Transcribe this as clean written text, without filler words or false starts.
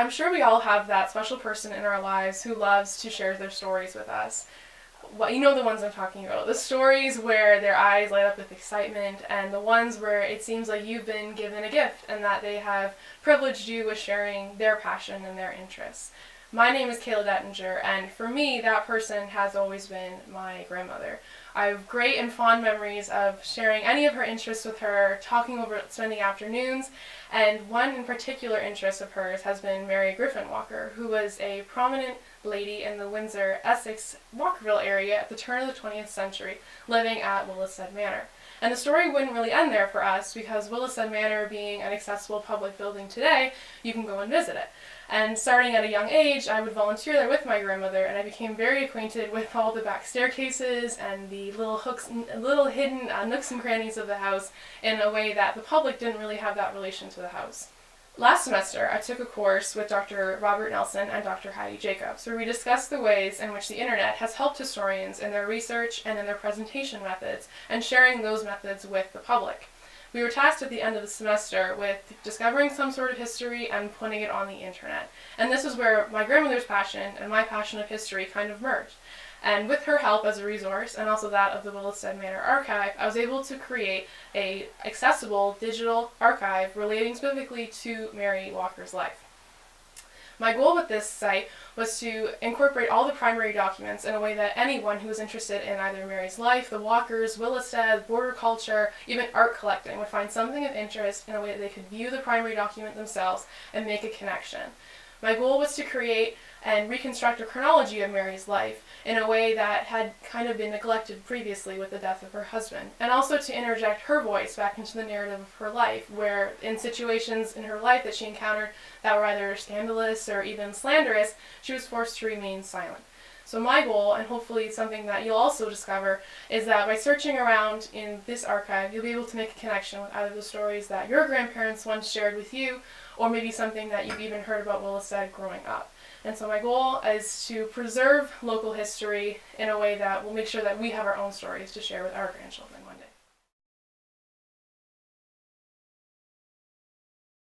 I'm sure we all have that special person in our lives who loves to share their stories with us. Well, you know the ones I'm talking about. The stories where their eyes light up with excitement, and the ones where it seems like you've been given a gift and that they have privileged you with sharing their passion and their interests. My name is Kayla Dettinger, and for me, that person has always been my grandmother. I have great and fond memories of sharing any of her interests with her, talking over spending afternoons, and one in particular interest of hers has been Mary Griffin Walker, who was a prominent lady in the Windsor, Essex, Walkerville area at the turn of the 20th century, living at Willisted Manor. And the story wouldn't really end there for us, because Willisted Manor being an accessible public building today, you can go and visit it. And starting at a young age, I would volunteer there with my grandmother, and I became very acquainted with all the back staircases and the little hidden nooks and crannies of the house in a way that the public didn't really have that relation to the house. Last semester, I took a course with Dr. Robert Nelson and Dr. Heidi Jacobs, where we discussed the ways in which the internet has helped historians in their research and in their presentation methods, and sharing those methods with the public. We were tasked at the end of the semester with discovering some sort of history and putting it on the internet. And this is where my grandmother's passion and my passion of history kind of merged. And with her help as a resource, and also that of the Willisted Manor Archive, I was able to create an accessible digital archive relating specifically to Mary Walker's life. My goal with this site was to incorporate all the primary documents in a way that anyone who was interested in either Mary's life, the Walkers, Willisted, border culture, even art collecting would find something of interest in a way that they could view the primary document themselves and make a connection. My goal was to create and reconstruct a chronology of Mary's life in a way that had kind of been neglected previously with the death of her husband, and also to interject her voice back into the narrative of her life, where in situations in her life that she encountered that were either scandalous or even slanderous, she was forced to remain silent. So my goal, and hopefully something that you'll also discover, is that by searching around in this archive, you'll be able to make a connection with either the stories that your grandparents once shared with you, or maybe something that you've even heard about Willisted growing up. And so my goal is to preserve local history in a way that will make sure that we have our own stories to share with our grandchildren one day.